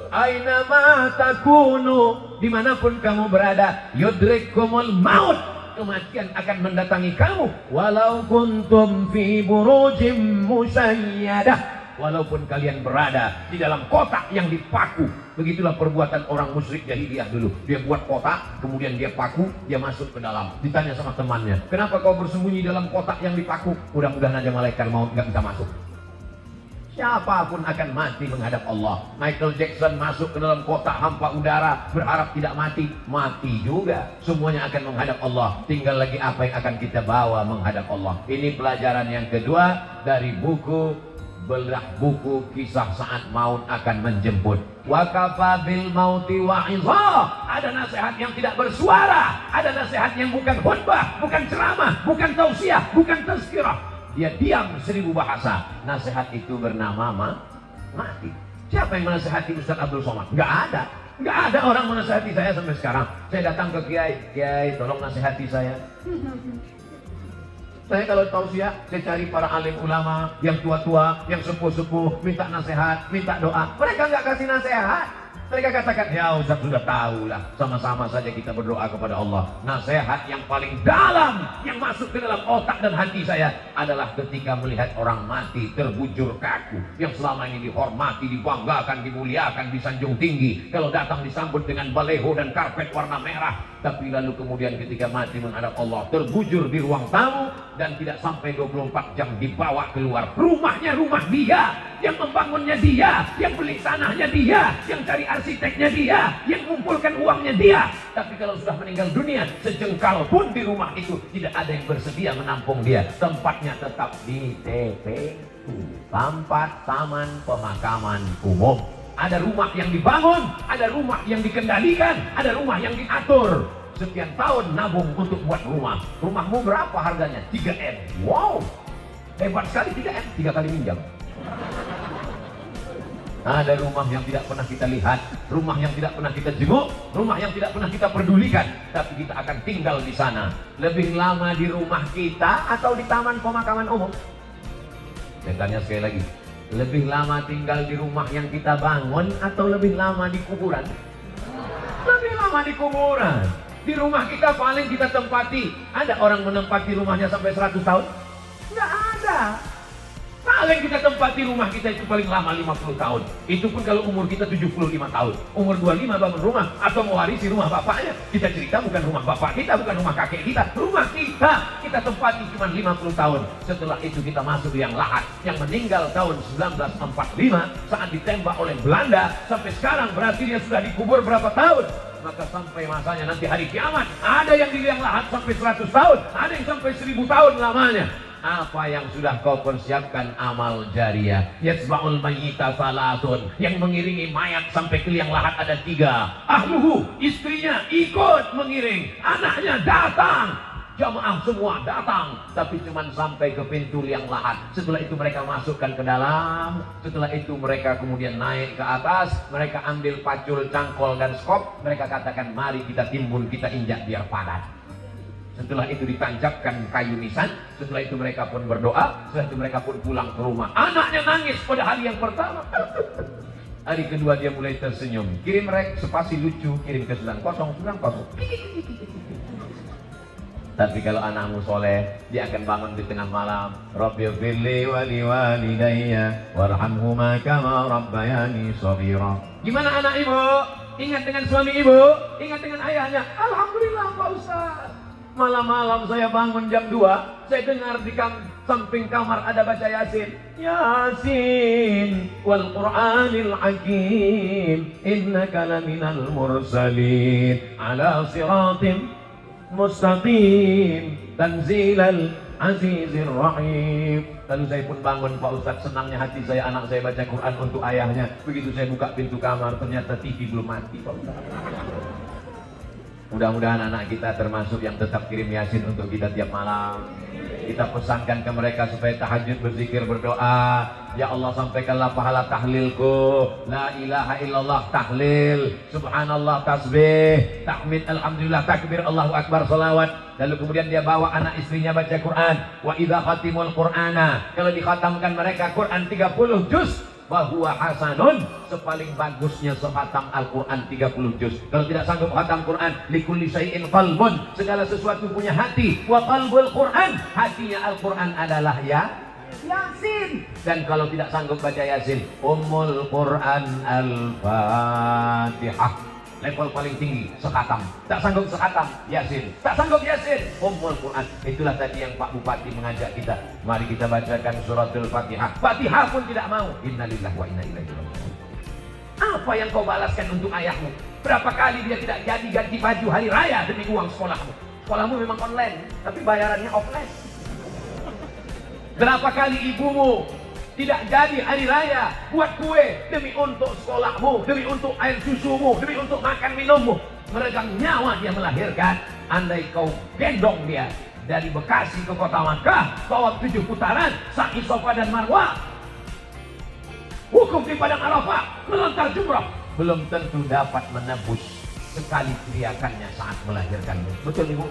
Ainama takunu, dimanapun kamu berada, yudrikumul maut, kematian akan mendatangi kamu. Walau kuntum fi burujim musayyadah, walaupun kalian berada di dalam kotak yang dipaku. Begitulah perbuatan orang musyrik jahiliyah dulu. Dia buat kotak, kemudian dia paku, dia masuk ke dalam. Ditanya sama temannya, kenapa kau bersembunyi dalam kotak yang dipaku? Mudah-mudahan aja malaikat maut nggak bisa masuk. Siapapun akan mati menghadap Allah. Michael Jackson masuk ke dalam kotak hampa udara, berharap tidak mati, mati juga. Semuanya akan menghadap Allah. Tinggal lagi apa yang akan kita bawa menghadap Allah. Ini pelajaran yang kedua dari buku belah buku kisah saat maut akan menjemput. Wa kafa bil mauti wa'izah. Ada nasihat yang tidak bersuara, ada nasihat yang bukan khutbah, bukan ceramah, bukan tausiah, bukan tazkirah. Dia diam 1000 bahasa. Nasihat itu bernama mati. Siapa yang menasihati Ustaz Abdul Somad? Nggak ada. Nggak ada orang menasihati saya sampai sekarang. Saya datang ke Kiai, tolong nasihati saya. Saya kalau tausiah, saya cari para alim ulama yang tua-tua, yang sepuh-sepuh, minta nasihat, minta doa. Mereka nggak kasih nasihat. Mereka katakan, ya Ustaz sudah tahu lah, sama-sama saja kita berdoa kepada Allah. Nasihat yang paling dalam yang masuk ke dalam otak dan hati saya adalah ketika melihat orang mati terbujur kaku, yang selama ini dihormati, dibanggakan, dimuliakan, disanjung tinggi. Kalau datang disambut dengan baleho dan karpet warna merah, tapi lalu kemudian ketika mati menghadap Allah terbujur di ruang tamu dan tidak sampai 24 jam dibawa keluar. Rumahnya rumah dia, yang membangunnya dia, yang beli tanahnya dia, yang cari arsiteknya dia, yang mengumpulkan uangnya dia. Tapi kalau sudah meninggal dunia, sejengkal pun di rumah itu tidak ada yang bersedia menampung dia. Tempatnya tetap di TPU, tempat taman pemakaman umum. Ada rumah yang dibangun, ada rumah yang dikendalikan, ada rumah yang diatur. Sekian tahun nabung untuk buat rumah. Rumahmu berapa harganya? 3M. Wow, hebat sekali 3M, 3 kali minjam. Ada rumah yang tidak pernah kita lihat, rumah yang tidak pernah kita jenguk, rumah yang tidak pernah kita pedulikan, tapi kita akan tinggal di sana. Lebih lama di rumah kita atau di taman pemakaman umum? Saya tanya sekali lagi, lebih lama tinggal di rumah yang kita bangun atau lebih lama di kuburan? Lebih lama di kuburan. Di rumah kita paling kita tempati. Ada orang menempati rumahnya sampai 100 tahun? Nggak ada. Paling kita tempati rumah kita itu paling lama 50 tahun. Itu pun kalau umur kita 75 tahun. Umur 25 bangun rumah atau mewarisi rumah bapaknya. Kita cerita bukan rumah bapak kita, bukan rumah kakek kita. Rumah kita tempati cuma 50 tahun. Setelah itu kita masuk yang lahat. Yang meninggal tahun 1945 saat ditembak oleh Belanda. Sampai sekarang berarti dia sudah dikubur berapa tahun? Maka sampai masanya nanti hari kiamat, ada yang di liang lahat sampai 100 tahun, ada yang sampai 1000 tahun lamanya. Apa yang sudah kau persiapkan amal jariah? Yatsba'ul mayyita salatun, yang mengiringi mayat sampai ke liang lahat ada 3. Ahluhu, istrinya ikut mengiring, anaknya datang, jamaah semua datang, tapi cuma sampai ke pintu liang lahat. Setelah itu mereka masukkan ke dalam. Setelah itu mereka kemudian naik ke atas. Mereka ambil pacul, cangkol dan skop. Mereka katakan, mari kita timbun, kita injak biar padat. Setelah itu ditancapkan kayu nisan. Setelah itu mereka pun berdoa. Setelah itu mereka pun pulang ke rumah. Anaknya nangis pada hari yang pertama. Hari kedua dia mulai tersenyum. Kirim rek spasi lucu, kirim ke 90. Tapi kalau anakmu soleh, dia akan bangun di tengah malam. Rabbighfirli wa liwalidayya warhamhuma kama rabbayani shaghira. Gimana anak ibu? Ingat dengan suami ibu? Ingat dengan ayahnya? Alhamdulillah Pak Ustaz. Malam-malam saya bangun jam 2, saya dengar di samping kamar ada baca Yasin. Yasin wal Qur'anil Hakim innaka laminal mursalin ala siratim mustaqim tanzilal azizir rahim. Lalu saya pun bangun Pak Ustaz, senangnya hati saya, anak saya baca Quran untuk ayahnya. Begitu saya buka pintu kamar, ternyata TV belum mati Pak Ustaz. Mudah-mudahan anak kita termasuk yang tetap kirim Yasin untuk kita tiap malam. Kita pesankan ke mereka supaya tahajud, berzikir, berdoa. Ya Allah, sampaikanlah pahala tahlilku. La ilaha illallah tahlil, subhanallah tasbih, tahmid, alhamdulillah, takbir, Allahu akbar, salawat. Lalu kemudian dia bawa anak istrinya baca Quran. Wa idza khatimul Qur'ana, kalau dikhatamkan mereka Quran 30 juz, bahwa hasanun, sepaling bagusnya sehatam Al-Quran 30 juz. Kalau tidak sanggup hatam Quran, likulli syai'in qalbun, segala sesuatu punya hati. Wa qalbul Quran, hatinya Al-Quran adalah Yasin. Dan kalau tidak sanggup baca Yasin, Ummul Quran Al-Fatihah. Level paling tinggi, sekhatam. Tak sanggup sekhatam, Yasin. Tak sanggup Yasin, Ummul Quran. Itulah tadi yang Pak Bupati mengajak kita. Mari kita bacakan suratul Fatihah. Fatihah pun tidak mau. Innalillahi wa inna ilaihi raji'un. Apa yang kau balaskan untuk ayahmu? Berapa kali dia tidak jadi ganti baju hari raya demi uang sekolahmu? Sekolahmu memang online, tapi bayarannya offline. Berapa kali ibumu tidak jadi hari raya buat kue demi untuk sekolahmu, demi untuk air susumu, demi untuk makan minummu. Meregang nyawa dia melahirkan. Andai kau gendong dia dari Bekasi ke kota Makkah, bawa 7 putaran, sa'i Safa dan Marwah, wukuf di padang Arafah, melontar jumrah, belum tentu dapat menebus sekali teriakannya saat melahirkanmu. Betul ibu?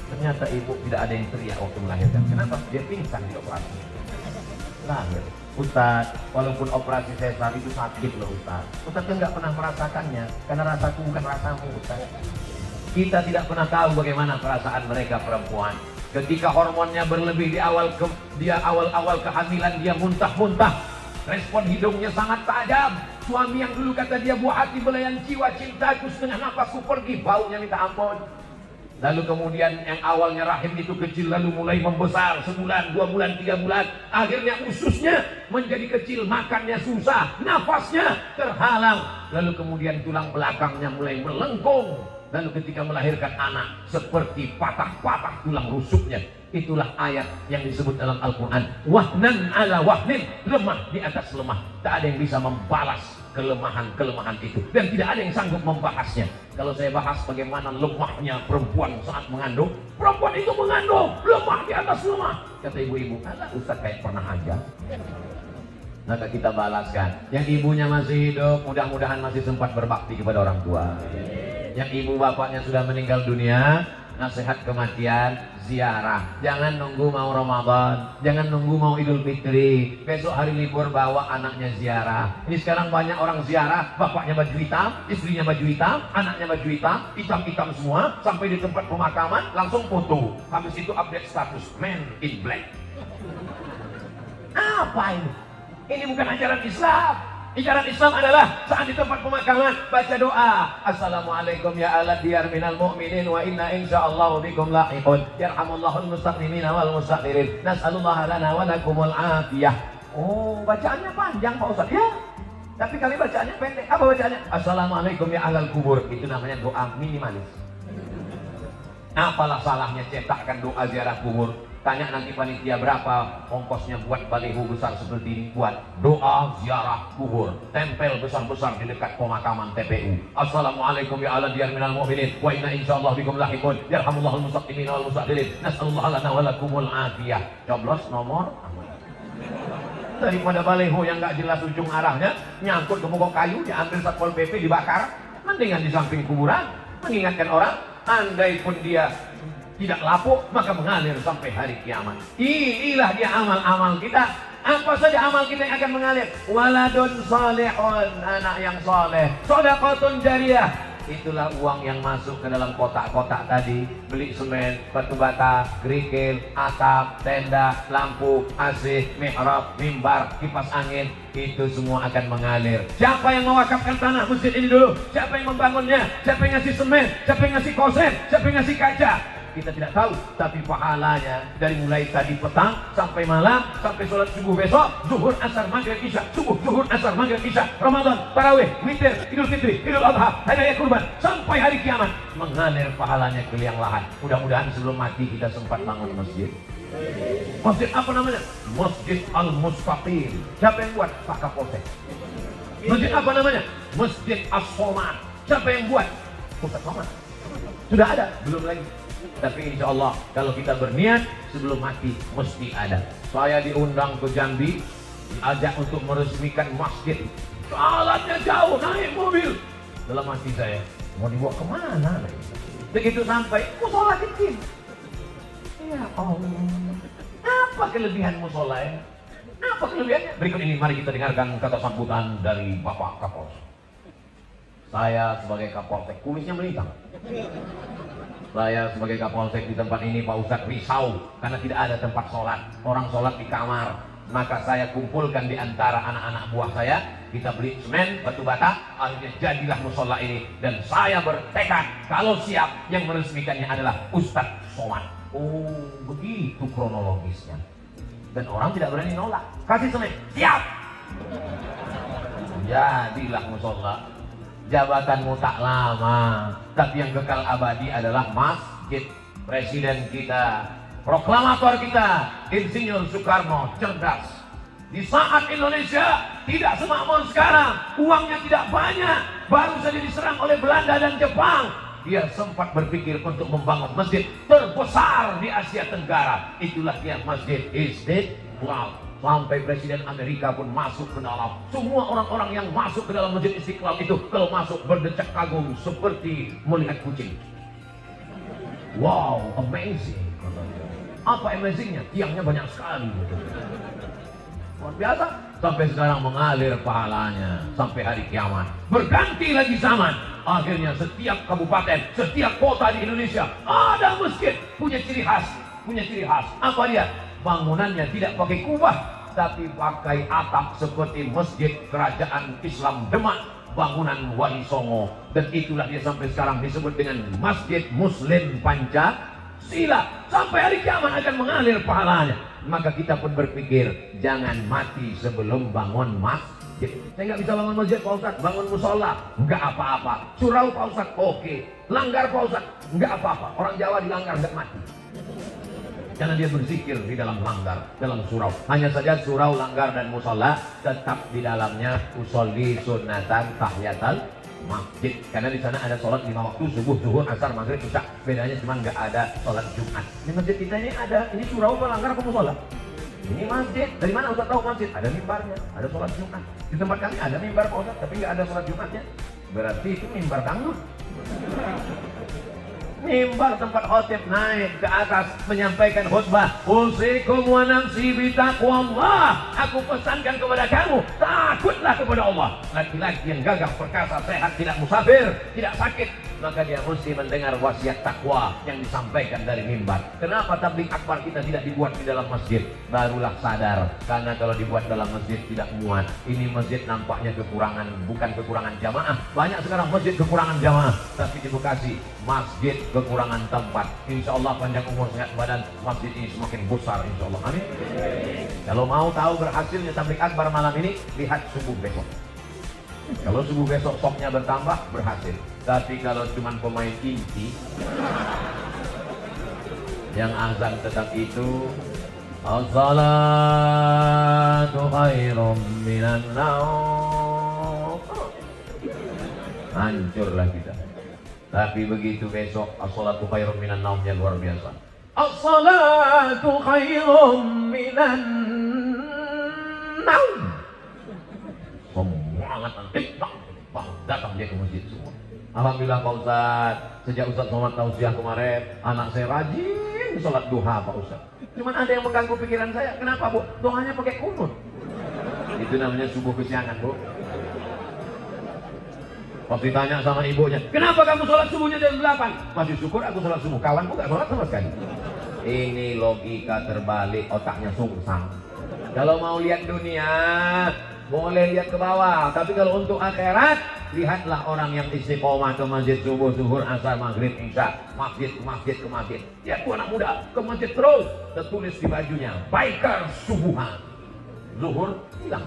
Ternyata ibu tidak ada yang teriak waktu melahirkan. Kenapa? Dia pingsan di operasi. Lahir. Ustaz, walaupun operasi sesar itu sakit loh Ustaz. Ustaz kan nggak pernah merasakannya, karena rasaku bukan rasamu Ustaz. Kita tidak pernah tahu bagaimana perasaan mereka perempuan. Ketika hormonnya berlebih di awal kehamilan, dia muntah-muntah. Respon hidungnya sangat tajam. Suami yang dulu kata dia buah hati belayan jiwa cintaku, setengah nafasku pergi, baunya minta ampun. Lalu kemudian yang awalnya rahim itu kecil, lalu mulai membesar, sebulan, 2 bulan, 3 bulan. Akhirnya ususnya menjadi kecil, makannya susah, nafasnya terhalang. Lalu kemudian tulang belakangnya mulai melengkung. Lalu ketika melahirkan anak, seperti patah-patah tulang rusuknya. Itulah ayat yang disebut dalam Al-Quran. Wahnan ala wahnin, lemah di atas lemah. Tak ada yang bisa membalas kelemahan-kelemahan itu. Dan tidak ada yang sanggup membahasnya. Kalau saya bahas bagaimana lemahnya perempuan saat mengandung, perempuan itu mengandung, lemah di atas lemah. Kata ibu-ibu, alah Ustaz kayak pernah aja. Maka kita balaskan. Yang ibunya masih hidup, mudah-mudahan masih sempat berbakti kepada orang tua. Yang ibu bapaknya sudah meninggal dunia, nasihat kematian, ziarah. Jangan nunggu mau Ramadan, jangan nunggu mau Idul Fitri. Besok hari libur bawa anaknya ziarah. Ini sekarang banyak orang ziarah, bapaknya baju hitam, istrinya baju hitam, anaknya baju hitam, hitam-hitam semua. Sampai di tempat pemakaman langsung foto. Habis itu update status Man in Black. Apa ini? Ini bukan ajaran Islam. Ajaran Islam adalah saat di tempat pemakaman baca doa. Assalamualaikum ya ala diyar minal mu'minin wa inna insyaallah bikum lahiqun. Yarhamullahul mustaqdimin wal mustaqdirin. Nas'alullaha lana wa lakumul afiyah. Oh, bacaannya panjang Pak Ustaz. Ya. Tapi kali bacaannya pendek. Apa bacaannya? Assalamualaikum ya ahlal kubur. Itu namanya doa minimalis. Apalah salahnya cetakkan doa ziarah kubur? Tanya nanti panitia berapa ongkosnya buat baliho besar seperti ini, buat doa ziarah kubur, tempel besar-besar di dekat pemakaman TPU. Assalamualaikum ya ala diyar minal mu'minin wa inna insyaallah bikum lahiqun. Yarhamullahul mustaqdimin wal mustaqdirin. Nas'alullaha lana wa lakumul afiyah. Coblos nomor. Daripada baliho yang nggak jelas ujung arahnya, nyangkut ke pokok kayu, diambil Satpol PP, dibakar. Mendingan di samping kuburan, mengingatkan orang. Andai pun dia tidak lapuk, maka mengalir sampai hari kiamat. Inilah dia amal-amal kita. Apa saja amal kita yang akan mengalir? Waladun salihun, anak yang soleh. Shadaqatun jariyah, itulah uang yang masuk ke dalam kotak-kotak tadi. Beli semen, batu bata, kerikil, atap, tenda, lampu, AC, mihrab, mimbar, kipas angin. Itu semua akan mengalir. Siapa yang mewakafkan tanah masjid ini dulu? Siapa yang membangunnya? Siapa yang ngasih semen? Siapa yang ngasih kosen? Siapa yang ngasih kaca? Kita tidak tahu, tapi pahalanya dari mulai tadi petang sampai malam, sampai sholat subuh besok, zuhur, asar, maghrib, isya, subuh, zuhur, asar, maghrib, isya, Ramadan, tarawih, witir, Idul Fitri, Idul Adha, hari raya kurban, sampai hari kiamat, mengalir pahalanya ke liang lahat. Mudah-mudahan sebelum mati kita sempat bangun masjid. Masjid apa namanya? Masjid Al-Mustaqim. Siapa yang buat? Pak Kapolsek. Masjid apa namanya? Masjid As-Somad. Siapa yang buat? Ustaz Somad. Sudah ada? Belum lagi. Tapi insya Allah kalau kita berniat sebelum mati mesti ada. Saya diundang ke Jambi, diajak untuk meresmikan masjid. Alatnya jauh, naik mobil. Dalam hati saya, mau dibawa kemana? Begitu sampai, musola kecil. Ya Allah, apa kelebihan musola ya? Apa kelebihannya? Berikut ini mari kita dengarkan kata sambutan dari Bapak Kapolsek. Saya sebagai Kapolsek, kumisnya melintang. Saya sebagai Kapolsek di tempat ini Pak Ustadz risau karena tidak ada tempat sholat. Orang sholat di kamar. Maka saya kumpulkan di antara anak-anak buah saya. Kita beli semen, batu bata, akhirnya jadilah musola ini. Dan saya bertekad kalau siap yang meresmikannya adalah Ustadz Somad. Oh, begitu kronologisnya. Dan orang tidak berani nolak. Kasih semen, siap. Jadilah musola. Jabatanmu tak lama, tapi yang kekal abadi adalah masjid. Presiden kita, proklamator kita, Insinyur Soekarno cerdas. Di saat Indonesia tidak semakmur sekarang, uangnya tidak banyak, baru saja diserang oleh Belanda dan Jepang, dia sempat berpikir untuk membangun masjid terbesar di Asia Tenggara. Itulah dia Masjid Istiqlal. Sampai Presiden Amerika pun masuk ke dalam. Semua orang-orang yang masuk ke dalam Masjid Istiqlal itu kalau masuk berdecak kagum seperti melihat kucing. Wow, amazing. Apa amazingnya? Tiangnya banyak sekali. Luar biasa. Sampai sekarang mengalir pahalanya sampai hari kiamat. Berganti lagi zaman. Akhirnya setiap kabupaten, setiap kota di Indonesia ada masjid punya ciri khas. Punya ciri khas. Apa dia? Bangunannya tidak pakai kubah, tapi pakai atap seperti masjid kerajaan Islam Demak, bangunan Wali Songo. Dan itulah dia sampai sekarang disebut dengan Masjid Muslim Pancasila. Sampai hari kiamat akan mengalir pahalanya. Maka kita pun berpikir, jangan mati sebelum bangun masjid. Saya nggak bisa bangun masjid Pak Ustadz, bangun musola, nggak apa-apa. Surau Pak Ustadz, oke. Langgar Pak Ustadz, nggak apa-apa. Orang Jawa dilanggar nggak mati. Karena dia berzikir di dalam langgar, dalam surau. Hanya saja surau, langgar, dan musola tetap di dalamnya usolli sunatan tahiyatal masjid. Karena di sana ada sholat 5 waktu, subuh, zuhur, asar, maghrib, isya. Bedanya cuma nggak ada sholat Jumat. Di masjid kita ini ada, ini surau apa langgar apa musola? Ini masjid. Dari mana Ustaz tahu masjid? Ada mimbarnya, ada sholat Jumat. Di tempat kami ada mimbar Pak Ustaz, tapi nggak ada sholat Jumatnya. Berarti itu mimbar dangdut. Mimbar tempat khotib naik ke atas menyampaikan khutbah. Usikum wa nafsi bitaqwallah. Aku pesankan kepada kamu, takutlah kepada Allah. Laki-laki yang gagah, perkasa, sehat, tidak musafir, tidak sakit, maka dia mesti mendengar wasiat takwa yang disampaikan dari mimbar. Kenapa tabligh akbar kita tidak dibuat di dalam masjid? Barulah sadar, karena kalau dibuat dalam masjid tidak muat. Ini masjid nampaknya kekurangan, bukan kekurangan jamaah. Banyak sekarang masjid kekurangan jamaah, tapi di Bekasi masjid kekurangan tempat. Insya Allah panjang umur sehat badan, masjid ini semakin besar insya Allah. Amin. Kalau mau tahu berhasilnya tabligh akbar malam ini, lihat subuh besok. Kalau subuh besok stoknya bertambah, berhasil. Tapi kalau cuma pemain inti yang azan tetap itu, as-salatu khairum minan naum, hancurlah kita. Tapi begitu besok as-salatu khairum minan naumnya luar biasa. As-salatu khairum minan naum. Semangat datang dia ke masjid semua. Alhamdulillah Pak Ustaz, sejak Ustaz Somad tausiah kemarin, anak saya rajin sholat duha Pak Ustaz. Cuman ada yang mengganggu pikiran saya. Kenapa Bu? Doanya pakai kunut. Itu namanya subuh kesiangan Bu. Pas ditanya sama ibunya, kenapa kamu sholat subuhnya jam 8? Masih syukur aku sholat subuh, kawanku gak sholat sama sekali. Ini logika terbalik, otaknya sungsang. Kalau mau lihat dunia, boleh lihat ke bawah. Tapi kalau untuk akhirat, lihatlah orang yang istiqomah ke masjid subuh, zuhur, asar, maghrib, isya. Masjid ke masjid ke masjid. Ya tuh anak muda, ke masjid terus. Tertulis di bajunya, biker subuhan. Zuhur, hilang.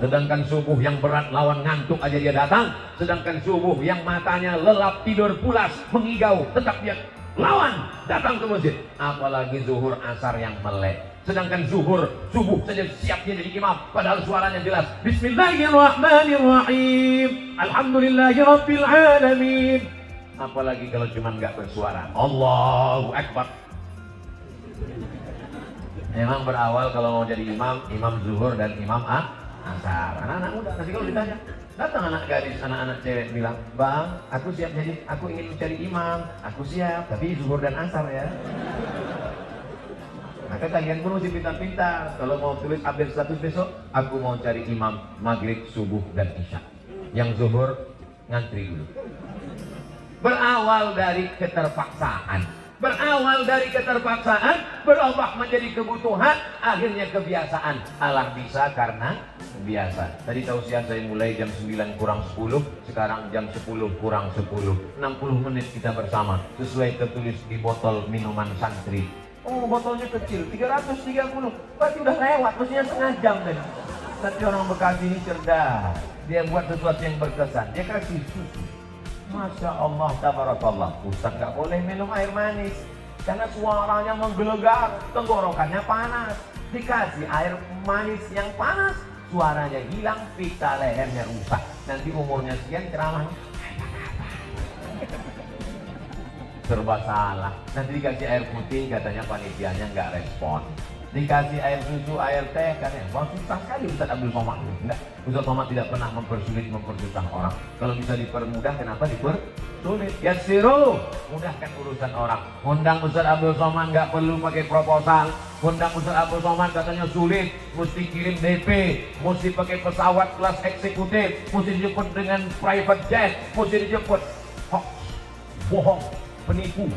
Sedangkan subuh yang berat lawan ngantuk aja dia datang. Sedangkan subuh yang matanya lelap tidur pulas mengigau tetap dia lawan datang ke masjid. Apalagi zuhur asar yang melek. Sedangkan zuhur subuh saja siapnya jadi imam, padahal suaranya jelas. Bismillahirrahmanirrahim. Alhamdulillahirabbil alamin. Apalagi kalau cuma nggak bersuara. Allahu Akbar. Memang berawal kalau mau jadi imam, imam zuhur dan imam asar. Anak-anak muda, nanti kalau ditanya, datang anak gadis, anak-anak cewek bilang, bang, aku siap jadi, aku ingin mencari imam, aku siap, tapi zuhur dan asar ya. Nah, Maka kalian pun mesti pintar-pintar. Kalau mau tulis update status besok, aku mau cari imam maghrib, subuh, dan isya. Yang zuhur ngantri dulu. Berawal dari keterpaksaan. Berawal dari keterpaksaan, berubah menjadi kebutuhan, akhirnya kebiasaan. Allah bisa karena biasa. Tadi tausiah saya mulai jam 9 kurang 10, sekarang jam 10 kurang 10. 60 menit kita bersama, sesuai tertulis di botol minuman santri. Oh, botolnya kecil, 330. Berarti udah lewat, mestinya setengah jam tadi. Tapi orang Bekasi ini cerdas. Dia buat sesuatu yang berkesan. Dia kasih susu. Masya Allah, tabarakallah. Ustaz gak boleh minum air manis karena suaranya menggelegar, tenggorokannya panas. Dikasih air manis yang panas, suaranya hilang, pita lehernya rusak. Nanti umurnya sekian ceramahnya serba salah. Nanti dikasih air putih, katanya panitianya nggak respon. Dikasih air susu, air teh, katanya wah susah sekali Ustaz Abdul Somad. Enggak, Ustaz Somad tidak pernah mempersusah orang. Kalau bisa dipermudah, kenapa dipersulit? Yassiru, mudahkan urusan orang. Undang Ustaz Abdul Somad nggak perlu pakai proposal. Undang Ustaz Abdul Somad katanya sulit, mesti kirim DP, mesti pakai pesawat kelas eksekutif, mesti dijemput dengan private jet, mesti dijemput. Hoax, bohong, penipu.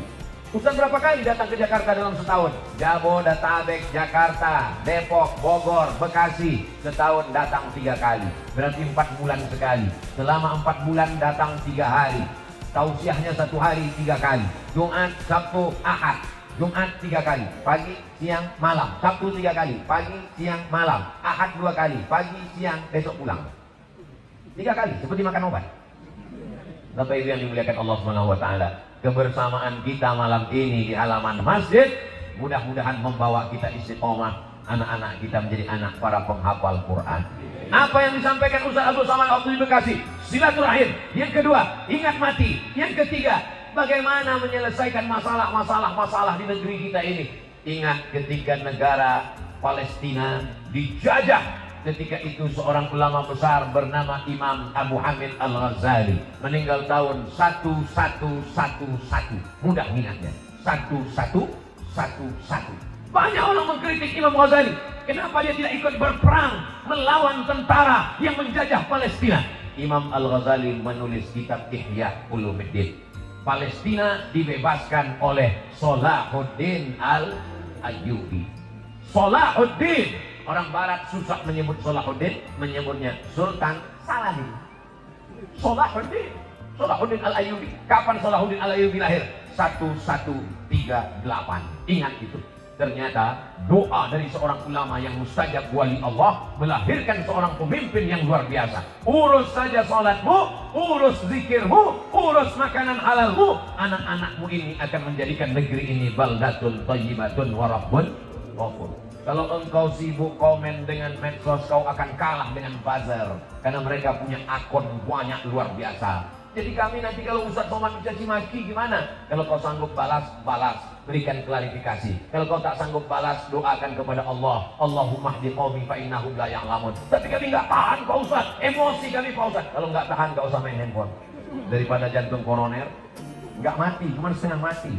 Ustaz berapa kali datang ke Jakarta dalam setahun? Jabodetabek, Jakarta, Depok, Bogor, Bekasi. Setahun datang 3 kali. Berarti 4 bulan sekali. Selama 4 bulan datang 3 hari. Tausiahnya 1 hari 3 kali. Jumat, Sabtu, Ahad. Jumat 3 kali. Pagi, siang, malam. Sabtu 3 kali. Pagi, siang, malam. Ahad 2 kali. Pagi, siang, besok pulang. 3 kali. Seperti makan obat. Bapak Ibu yang dimuliakan Allah SWT, kebersamaan kita malam ini di halaman masjid mudah-mudahan membawa kita istiqomah, anak-anak kita menjadi anak para penghafal Quran. Apa yang disampaikan Ustaz Abdul Somad waktu di Bekasi, silaturahim. Yang kedua, ingat mati. Yang ketiga, bagaimana menyelesaikan masalah-masalah di negeri kita ini. Ingat ketika negara Palestina dijajah. Ketika itu seorang ulama besar bernama Imam Abu Hamid Al-Ghazali meninggal tahun 1111. Mudah ingatnya, 1111. Banyak orang mengkritik Imam Ghazali. Kenapa dia tidak ikut berperang melawan tentara yang menjajah Palestina? Imam Al-Ghazali menulis kitab Ihya Ulumuddin. Palestina dibebaskan oleh Salahuddin Al-Ayyubi. Salahuddin. Orang barat susah menyebut Salahuddin, menyebutnya Sultan Saladin. Salahuddin Al-Ayyubi. Kapan Salahuddin Al-Ayyubi lahir? 1138. Ingat itu. Ternyata doa dari seorang ulama yang mustajab wali Allah melahirkan seorang pemimpin yang luar biasa. Urus saja salatmu, urus zikirmu, urus makanan halalmu. Anak-anakmu ini akan menjadikan negeri ini baldatun thayyibatun wa rabbun ghafur. Kalau engkau sibuk komen dengan medsos, kau akan kalah dengan buzzer. Karena mereka punya akun banyak luar biasa. Jadi kami nanti kalau Ustaz Somad mencaci maki gimana? Kalau kau sanggup balas, balas. Berikan klarifikasi. Kalau kau tak sanggup balas, doakan kepada Allah. Allahumma hdi qaumi fa innahum la ya'lamun. Tapi kami nggak tahan Pak Ustaz. Emosi kami Pak Ustaz. Kalau nggak tahan, nggak usah main handphone. Daripada jantung koroner, nggak mati, cuma setengah mati.